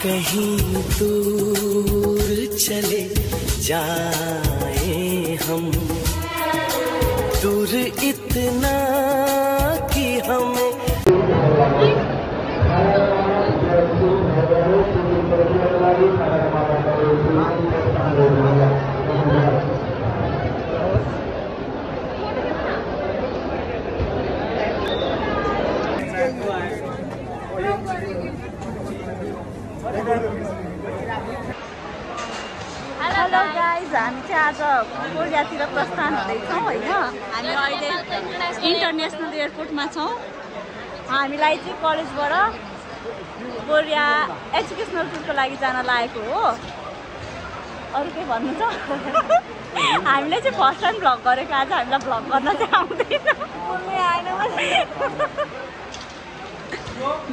कहीं दूर चले जाए हम, दूर इतना कि हमें हेलो गाइज, हामी चाहिँ आज कोरियातिर प्रस्थान हुँदैछौँ होइन। हामी अहिले इन्टरनेसनल एयरपोर्टमा छौँ। हामीलाई चाहिँ कलेजबाट कोरिया एजुकेसनल टुरको लागि जान लागेको हो। अरू केही भन्नु छ? हामीले चाहिँ फर्स्ट टाइम भ्लग गरेको, आज हामीलाई भ्लग गर्न चाहिँ आउँदैन।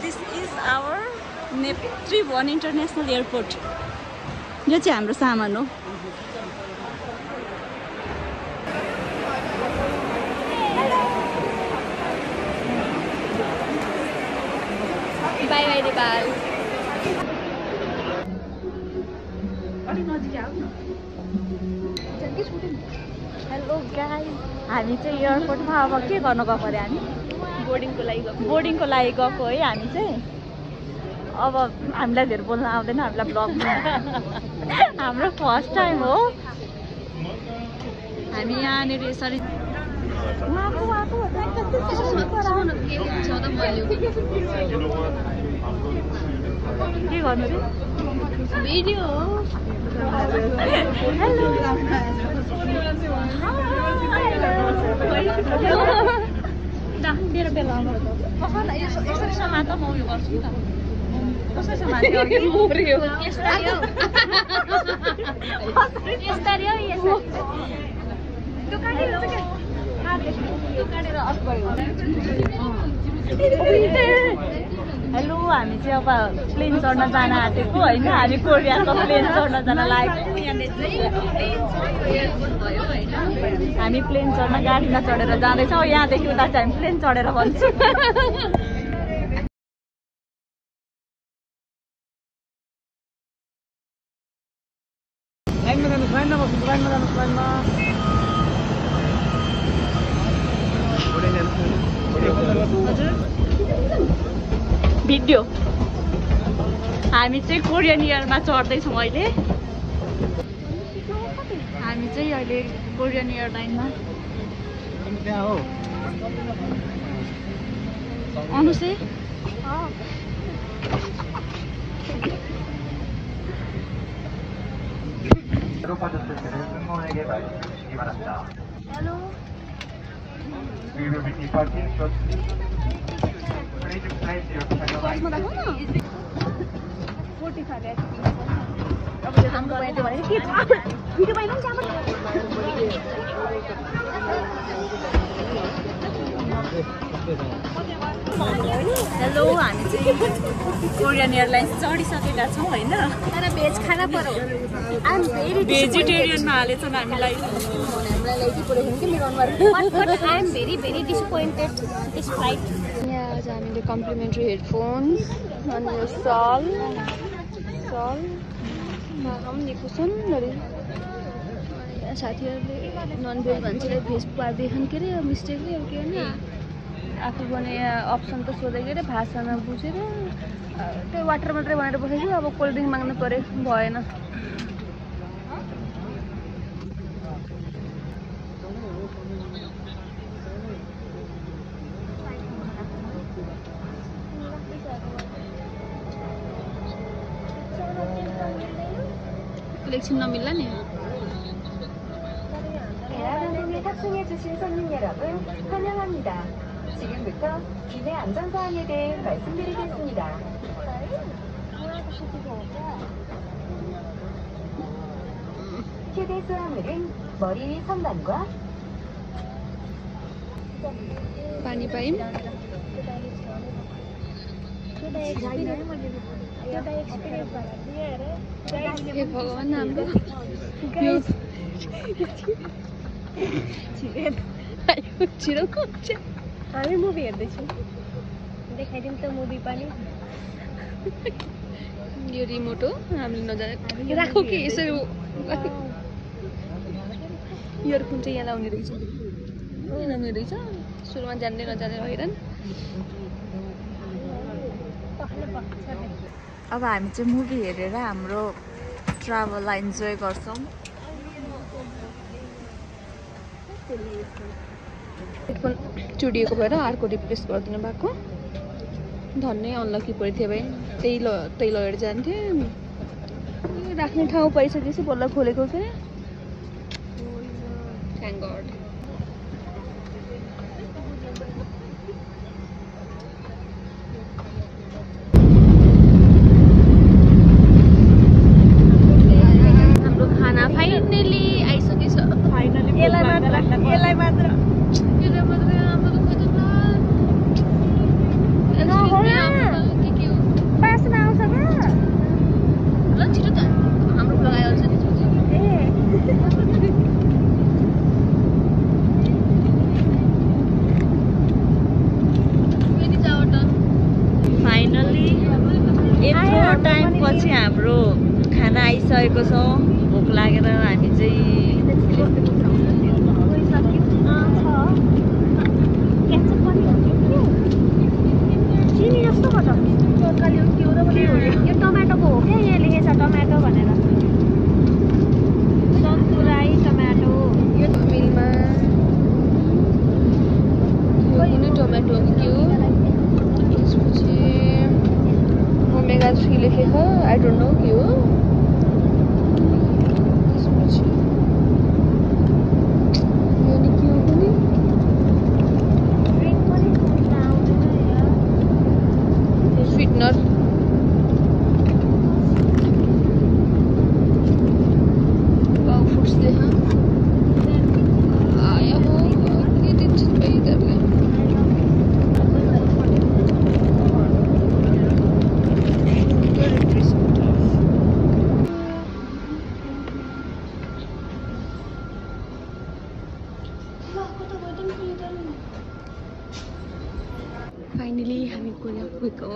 This is our Tribhuvan international airport. यो चाहिँ हाम्रो सामान हो। Bye bye Nepal. Hello guys, हामी चाहिँ एयरपोर्टमा अब के गर्नु गएको अरे? हामी बोर्डिङको लागि गएको है। हामी चाहिँ अब हामीलाई धेरै बोल्न आउँदैन, हामीलाई ब्लग हाम्रो फर्स्ट टाइम हो। हामी यहाँनिर यसरी के गर्नु रे? भिडियो हो। मेरो बेला यसरी समात म उयो गर्छु नि त। कसरी समात्यो? हेलो, हामी चाहिँ अब प्लेन चढ्न जान आँटेको होइन। हामी कोरियाको प्लेन चढ्न जान लागेको। हामी प्लेन चढ्न गाडीमा चढेर जाँदैछौँ। यहाँदेखि उता चाहिँ हामी प्लेन चढेर भन्छौँ। भिडियो हामी चाहिँ कोरियन एयरमा चढ्दैछौँ अहिले। हामी चाहिँ अहिले कोरियन एयरलाइनमा अनुसे hello. We will be departing shortly. Please place your carry-on. Hello, हामी चाहिँ कोरियन एयरलाइन्स चढिसकेका छौँ होइन। तर भेज खाना पर्यो। भेजिटेरियनमा हालेछन् हामीलाई। I am very very disappointed this flight. यहाँ आज हामीले कम्प्लिमेन्ट्री हेडफोन्स अनि यो सल मगाउँ नि सुन्दरी। साथीहरूले नन भेज भन्छ, भेज पारिदिएछन् के अरे मिस्टेकले। अब के भने आफू भने अप्सन त सोधेको अरे भाषा नबुझेर त्यही वाटर मात्रै भनेर बसेको। अब कोल्ड ड्रिङ्क माग्नु पऱ्यो, भएन। एकछिन नमिल्ला नि। 탑승해주신 손님 여러분 환영합니다. 지금부터 기내 안전사항에 대해 말씀드리겠습니다. 최대 수화물은 머리 위 선반과 पानी पाइम। हे भगवान, हाम्रो छिरोको हामी मुभी हेर्दैछौँ देखाइदिउँ त मुभी पनि यो रिमोट हो हामीले नजाने राखौ कि यसरी इयरफोन चाहिँ यहाँ लाउने रहेछ लाउने रहेछ सुरुमा जान्दै नजाने हैरान अब हामी चाहिँ मुभी हेरेर हाम्रो ट्राभललाई इन्जोय गर्छौँ हेडफोन चुडिएको भएर अर्को रिप्लेस गरिदिनु भएको धन्नै अनलकी परेको थियो भाइ त्यही लगेर जान्थेँ राख्ने ठाउँ पाइसकेपछि बल्ल खोलेको के थ्याङ्क गड हाम्रो खाना फाइनली आइसकेछ यसलाई मात्र पासमा आउँछ ल छिटो त हाम्रो लगाइहाल्छ नि फाइनली यत्रो टाइम पछि हाम्रो खाना आइसकेको छ भोक लागेर हामी चाहिँ चिनी जस्तो भयो यो टमाटोको हो क्या यहाँ लेखेछ टमाटो भनेर सन्तुराई टमाटो यो मिलमा कुनै टोमेटो के हो त्यसपछि ओमेगा 3 लेखेको आई डोन्ट नो के हो त्यसपछि यो नि के हो कुनै स्वीटनर फाइनली हामी कोरिया पुगेको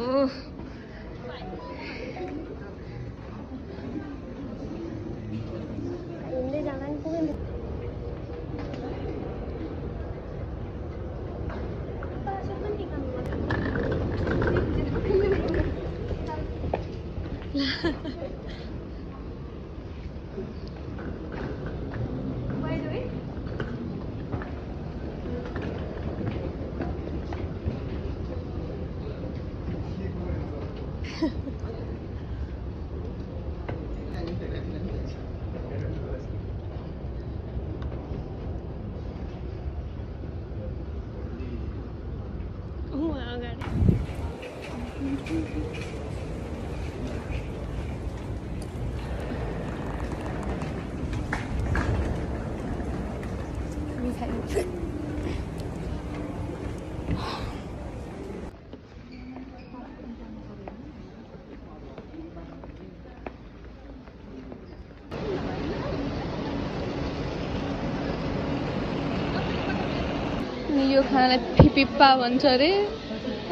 यो खानालाई फिपिप्पा भन्छ अरे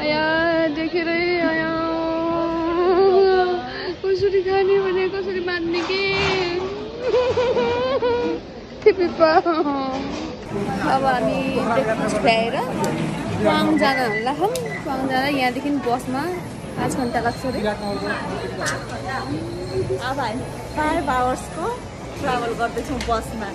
आया देखेर आया कसरी खाने भने कसरी बाँध्ने के फिपिप्पा अब हामी ब्रेकफास्ट ल्याएर पाङ जान लाग्छौँ पाङ जान यहाँदेखि बसमा 5 घन्टा लाग्छ अरे अब हामी 5 आवर्सको ट्राभल गर्दैछौँ बसमा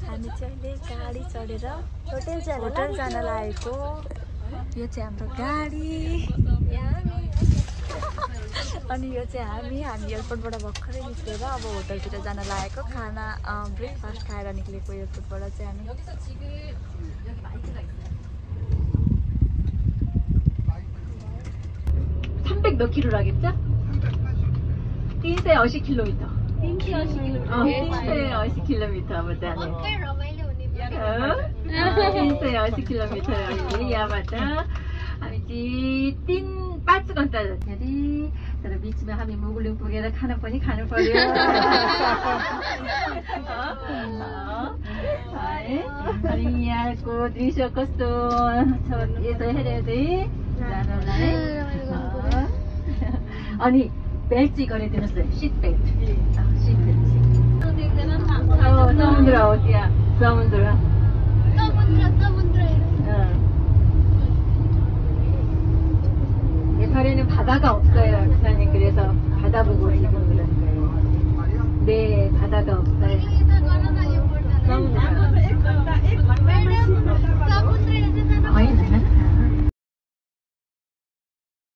हामी चाहिँ गाडी चढेर होटल जान लागेको यो चाहिँ हाम्रो गाडी अनि यो चाहिँ हामी एयरपोर्टबाट भर्खरै निस्केर अब होटलतिर जान लागेको खाना ब्रेकफास्ट खाएर निस्केको एयरपोर्टबाट चाहिँ हामी 300 몇 킬로라겠죠? 380 킬로미터. 380 킬로미터. 380 킬로미터 보다는. Itu ya 1 kilometer lagi ya Baca. हामी चाहिँ 3-5 घन्टा jadi तर बिचमा हामी मुगुलिङ पुगेर खाना पनि खानु पर्यो अनि यहाँको दृश्य कस्तो छ यसो हेरेर चाहिँ जानलाई अनि बेल्ट चाहिँ गरिदिनुहोस् न सिट बेल्ट समुद्र हो त्यहाँ समुद्र 예탈에는 바다가 없어요. 기사님 그래서 바다 보고 지금 그러는데요. 네, 바다가 없어요.